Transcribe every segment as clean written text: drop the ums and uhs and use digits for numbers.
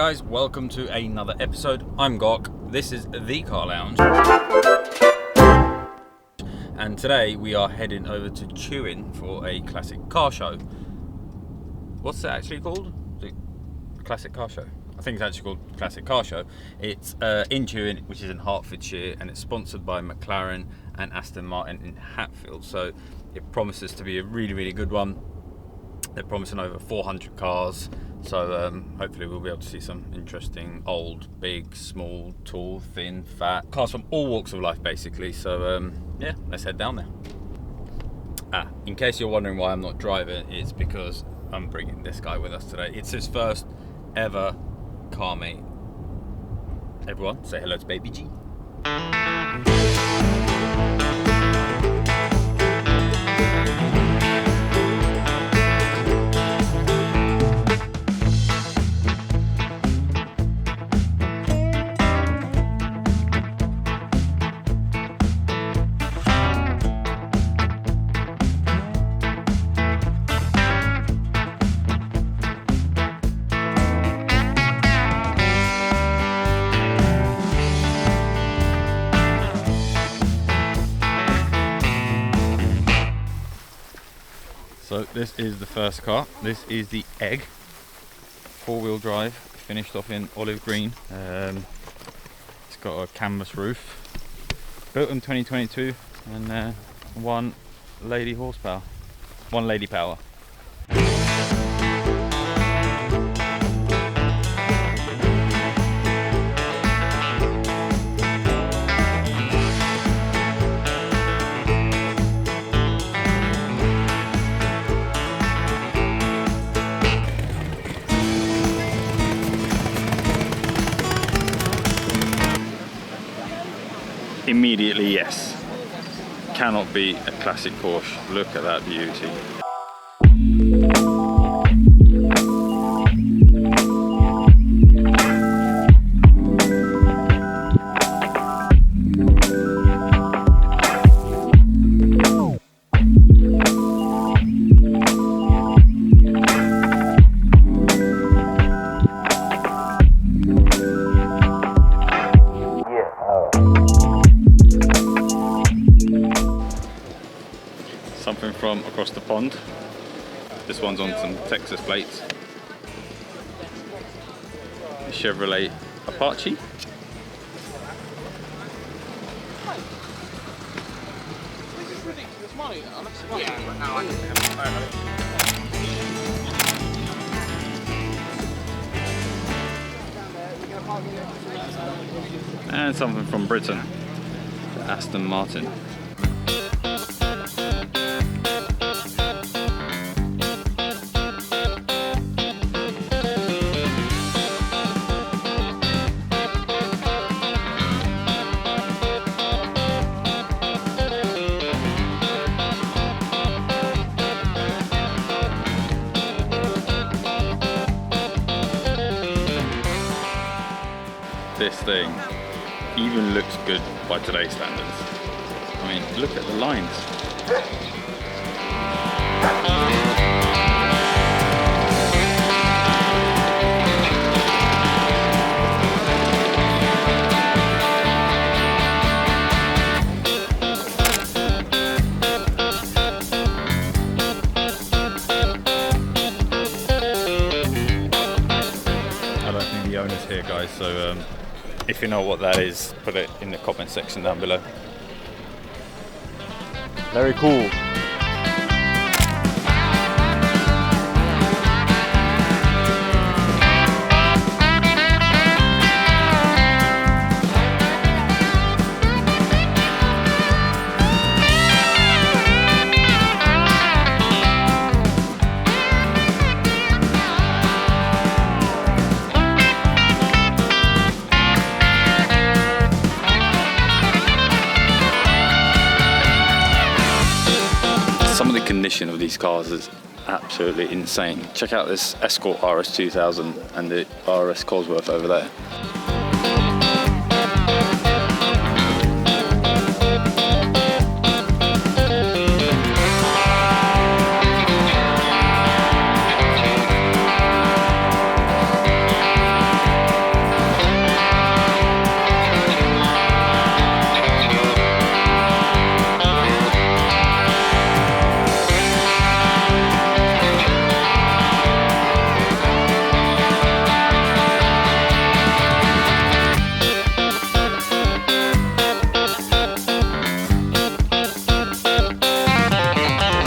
guys, welcome to another episode. I'm Gok, this is The Car Lounge. And today we are heading over to Tewin for a classic car show. What's it actually called? The Classic Car Show? I think it's actually called Classic Car Show. It's in Tewin, which is in Hertfordshire, and it's sponsored by McLaren and Aston Martin in Hatfield. So it promises to be a really good one. They're promising over 400 cars, so hopefully we'll be able to see some interesting old, big, small, tall, thin, fat cars from all walks of life basically. So yeah, let's head down there. In case you're wondering why I'm not driving, it's because I'm bringing this guy with us today. It's his first ever car meet. Everyone say hello to Baby G. So this is the first car. This is the Egg, 4-wheel drive, finished off in olive green. It's got a canvas roof, built in 2022, and 1 lady power. Immediately, yes. Cannot beat a classic Porsche. Look at that beauty. Something from across the pond. This one's on some Texas plates. The Chevrolet Apache. This is ridiculous money. And something from Britain. The Aston Martin. This thing even looks good by today's standards. I mean, look at the lines. I don't think the owner's here, guys, so if you know what that is, put it in the comment section down below. Very cool. Some of the condition of these cars is absolutely insane. Check out this Escort RS 2000 and the RS Cosworth over there.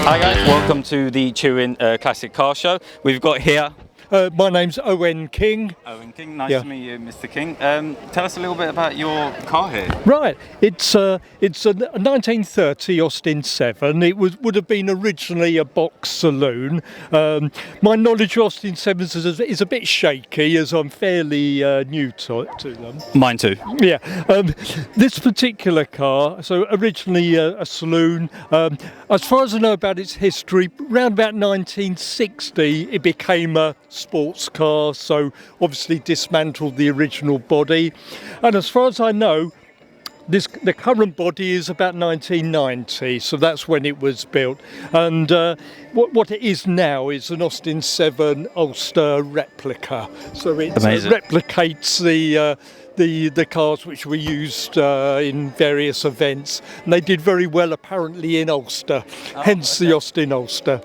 Hi guys, welcome to the Tewin Classic Car Show. We've got here My name's Owen King. Owen King. Nice to meet you, Mr. King. Tell us a little bit about your car here. Right, it's a 1930 Austin 7. It would have been originally a box saloon. My knowledge of Austin 7s is a bit shaky as I'm fairly new to them. Mine too. Yeah, this particular car, so originally a saloon. As far as I know about its history, around about 1960 it became a sports car, so obviously dismantled the original body. And as far as I know, the current body is about 1990, so that's when it was built. And what it is now is an Austin 7 Ulster replica. So it replicates the cars which were used in various events, and they did very well apparently in Ulster, hence the Austin Ulster.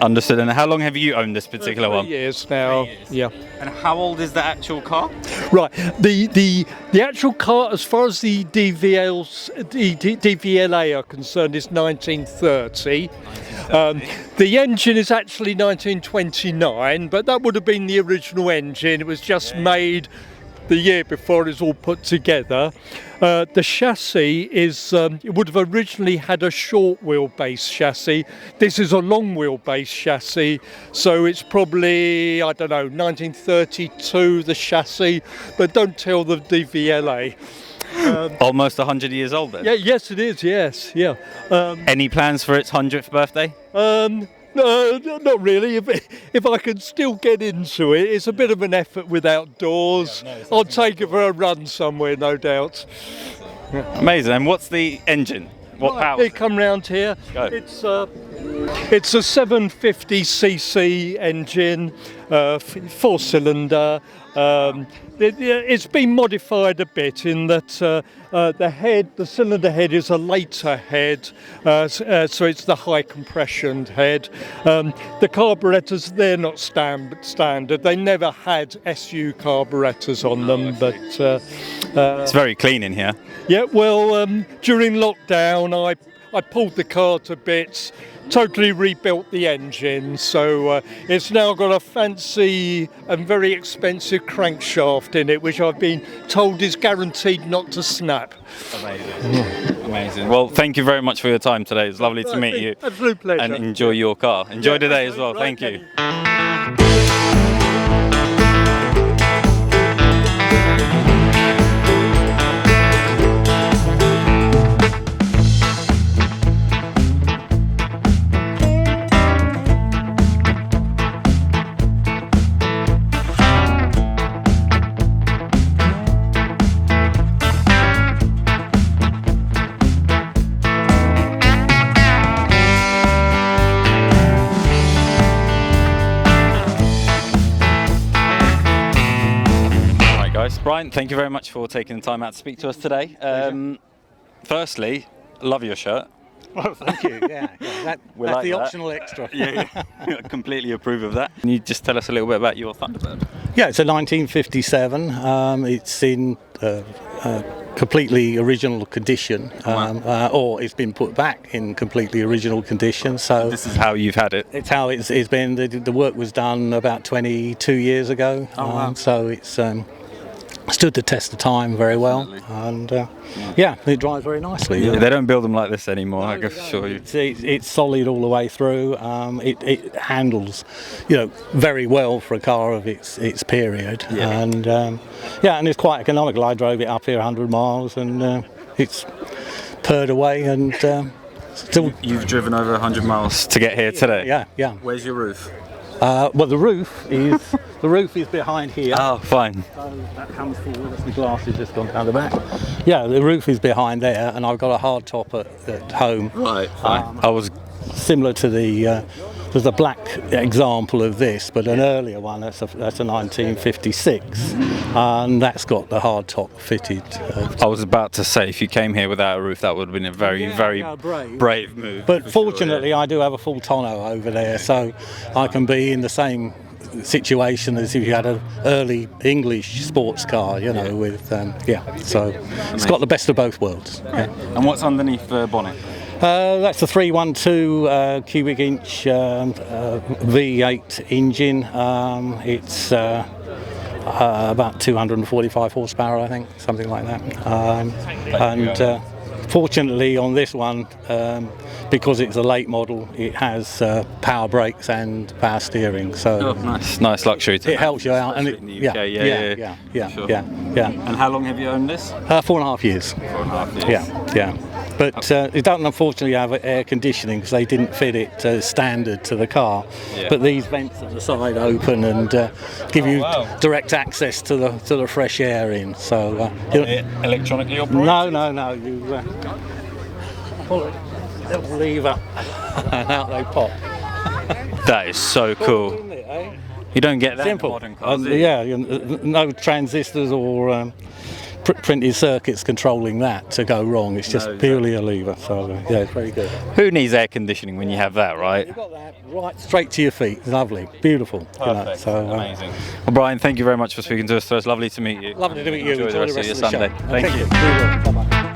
Understood. And how long have you owned this particular one? 3 years now. 3 years. Yeah. And how old is the actual car? Right. The actual car, as far as the DVLA are concerned, is 1930. The engine is actually 1929, but that would have been the original engine. It was just made the year before it was all put together. The chassis is, it would have originally had a short wheelbase chassis. This is a long wheelbase chassis, so it's probably, I don't know, 1932 the chassis, but don't tell the DVLA. Almost 100 years old then? Yeah, yes it is, yes, yeah. Any plans for its 100th birthday? No, not really. If I can still get into it, it's a bit of an effort with outdoors. I'll take it for a run somewhere, no doubt. Amazing. And what's the engine? What power? They come round here. Go. It's a 750cc engine, 4-cylinder. It's been modified a bit in that the cylinder head is a later head, so it's the high compression head. The carburetors, they're not standard. They never had SU carburetors on them, but It's very clean in here. yeah. Well, during lockdown, I pulled the car to bits. Totally rebuilt the engine, so it's now got a fancy and very expensive crankshaft in it, which I've been told is guaranteed not to snap. Amazing. Amazing. Well, thank you very much for your time today. It's lovely to meet you. Absolute pleasure. And enjoy your car. Enjoy today as well. Right, Thank you. Brian, thank you very much for taking the time out to speak to us today. Firstly, love your shirt. Well, thank you. Yeah, that's like the that. optional extra. Yeah, I completely approve of that. Can you just tell us a little bit about your Thunderbird? Yeah, it's a 1957. It's in completely original condition, or it's been put back in completely original condition. So This is how you've had it. it's how it's been. The work was done about 22 years ago. wow. So it's stood the test of time very well, and yeah, it drives very nicely. Yeah, they don't build them like this anymore, I can assure you. It's solid all the way through. It handles, very well for a car of its period, and and it's quite economical. I drove it up here 100 miles, and it's purred away, and still. You've driven over 100 miles to get here today? Yeah. Where's your roof? Well, the roof is behind here. Oh, fine. So that comes forward. That's the glass has just gone down the back. Yeah, the roof is behind there, and I've got a hard top at home. Right, fine. I was Similar to the. There's a black example of this, but an earlier one. That's a 1956, and that's got the hard top fitted. I was about to say, if you came here without a roof, that would have been a very brave move. But fortunately, I do have a full tonneau over there, so I can be in the same situation as if you had an early English sports car, with so it's got the best of both worlds. And what's underneath the bonnet? That's the 312 cubic inch V8 engine. It's about 245 horsepower, I think, something like that. Fortunately on this one, because it's a late model, it has power brakes and power steering. So nice luxury. It helps you out, and in the UK, yeah. And how long have you owned this? 4.5 years. 4.5 years. Yeah. But it doesn't unfortunately have air conditioning because they didn't fit it standard to the car. Yeah. But these vents at the side open and give you direct access to the fresh air in. So electronically operated? No. You pull it, little lever, and out they pop. That is so cool. Isn't it, eh? You don't get that Simple. in modern cars. No transistors or printed circuits controlling that to go wrong. It's just purely a lever. So yeah, it's very good. Who needs air conditioning when you have that, right? You've got that right straight to your feet. Lovely, beautiful. Perfect. So amazing. Well, Brian, thank you very much for speaking to us. So it's lovely to meet you. lovely to meet you. Enjoy the rest of your the Sunday. show. Thank you. Bye-bye.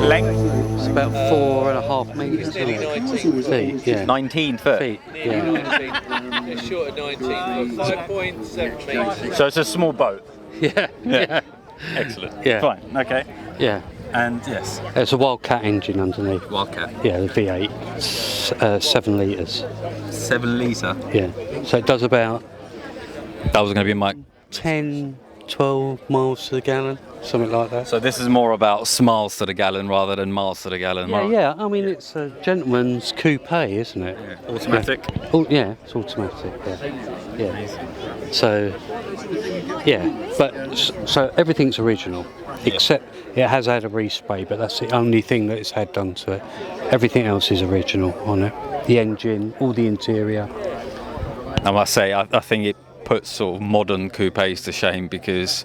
Length? It's about 4.5 metres. Feet, yeah. 19 foot. Feet, yeah. It's short of 19, but 5.7 metres. So it's a small boat. Yeah. Yeah. Excellent. Yeah. Fine. Okay. Yeah. And yes. There's a Wildcat engine underneath. Wildcat. Yeah, the V8. 7 litres. 7 litre. Yeah. So it does about That was going to be my. 10, 12 miles to the gallon, something like that. So this is more about miles to the gallon rather than miles to the gallon. Yeah. I mean, it's a gentleman's coupe, isn't it? Yeah. Automatic. Yeah. Oh, yeah, it's automatic. Yeah. So, yeah, but so everything's original, except it has had a respray, but that's the only thing that it's had done to it. Everything else is original on it. The engine, all the interior. I must say, I think it puts sort of modern coupes to shame because,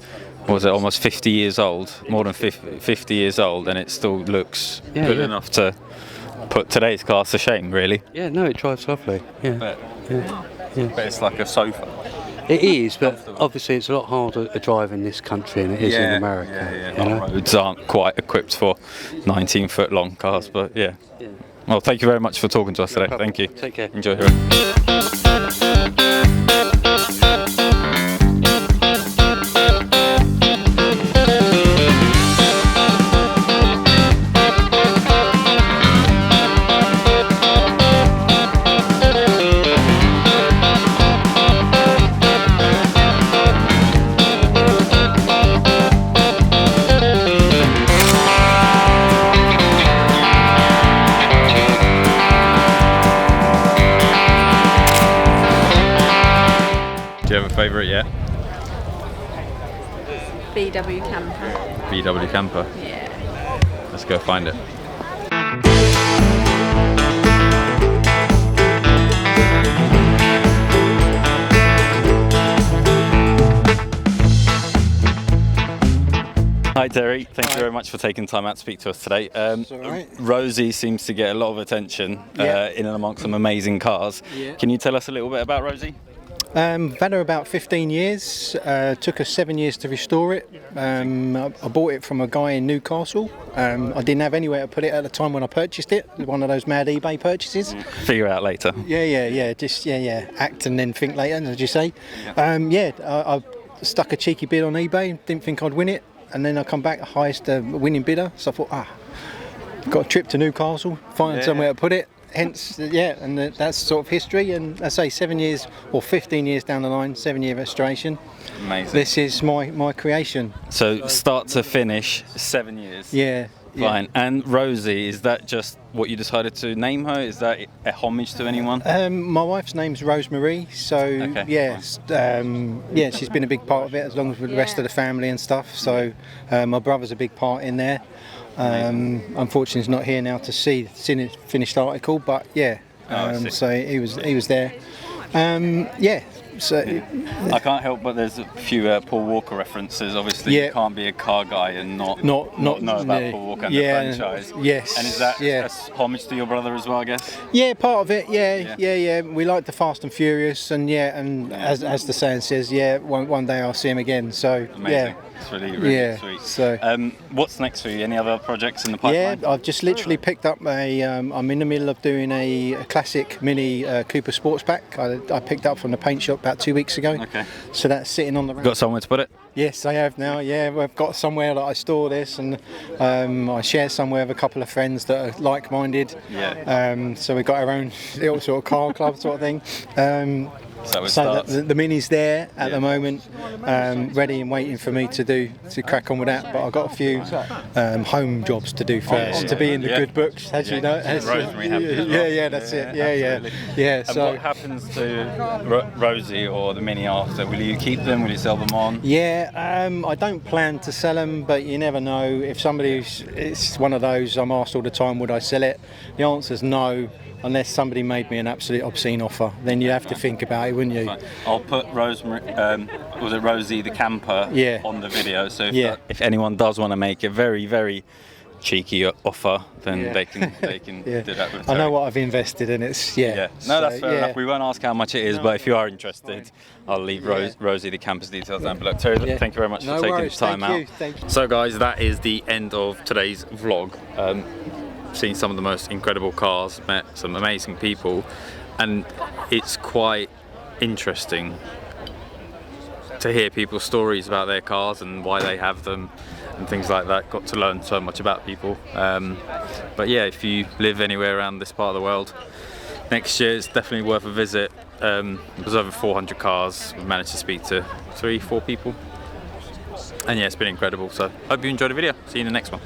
was it almost 50 years old, more than 50 years old, and it still looks good enough to put today's cars to shame, really. Yeah, no, it drives lovely. Yeah. But Yeah. it's like a sofa. It is, but obviously it's a lot harder to drive in this country than it is in America. Yeah. You know? Our roads aren't quite equipped for 19-foot long cars, but yeah. Well, thank you very much for talking to us today. Thank you. Take care. Enjoy your. Do you have a favourite yet? VW camper. VW camper. Yeah. Let's go find it. Hi Terry, thank you very much for taking time out to speak to us today. Rosie seems to get a lot of attention in and amongst some amazing cars. Can you tell us a little bit about Rosie? I've had her about 15 years, took us 7 years to restore it. I bought it from a guy in Newcastle. I didn't have anywhere to put it at the time when I purchased it, one of those mad eBay purchases. Figure out later. Act and then think later, as you say. I stuck a cheeky bid on eBay, didn't think I'd win it, and then I come back highest winning bidder, so I thought, got a trip to Newcastle, find somewhere to put it. Hence, and that's sort of history. And I say 7 years or 15 years down the line, 7-year restoration. Amazing. This is my creation. So start to finish, 7 years. Yeah. Fine. And Rosie, is that just what you decided to name her? Is that a homage to anyone? My wife's name's Rosemary, so she's been a big part of it, as long as with the rest of the family and stuff. So my brother's a big part in there. Unfortunately, he's not here now to see the finished article, but yeah. I see. So he was there. Yeah. So I can't help but there's a few Paul Walker references. Obviously, Yeah. you can't be a car guy and not know about Paul Walker and yeah, the franchise. Yes. And is that yeah. a homage to your brother as well, I guess? Yeah, part of it. Yeah. We like the Fast and Furious, and as the saying says, one day I'll see him again. So Amazing. yeah. It's really sweet. So what's next for you? Any other projects in the pipeline? yeah, I've just literally picked up I'm in the middle of doing a classic mini Cooper Sportsback. I picked up from the paint shop about 2 weeks ago. Okay. So that's sitting on the. Got somewhere to put it? Yes, I have now. Yeah, we've got somewhere that I store this, and I share somewhere with a couple of friends that are like-minded. Yeah. So we've got our own little sort of car club sort of thing. So it So starts. the mini's there at the moment, ready and waiting for me to crack on with that. But I've got a few home jobs to do first to be in the good books, as you know. Rosemary happy as well. Yeah, that's it. Yeah. And So what happens to Rosie or the Mini after? Will you keep them? Will you sell them on? yeah, I don't plan to sell them, but you never know. If it's one of those, I'm asked all the time, would I sell it? The answer's no. Unless somebody made me an absolute obscene offer, then you'd have to think about it, wouldn't you? Fine. I'll put Rosemary, was it Rosie the camper Yeah. on the video. So Yeah. if anyone does want to make a very, very cheeky offer, then they can Yeah. do that with I know Terry. what I've invested in. It's Yeah, no, that's So, fair enough. We won't ask how much it is, but if you are interested, I'll leave Rosie the camper's details down below. Terry, thank you very much No for taking worries, the time thank out. you, thank you. So, guys, that is the end of today's vlog. Seen some of the most incredible cars, met some amazing people, and it's quite interesting to hear people's stories about their cars and why they have them and things like that. Got to learn so much about people. But yeah, if you live anywhere around this part of the world, next year it's definitely worth a visit. There's over 400 cars. We've managed to speak to 3-4 people. And yeah, it's been incredible. So hope you enjoyed the video. See you in the next one.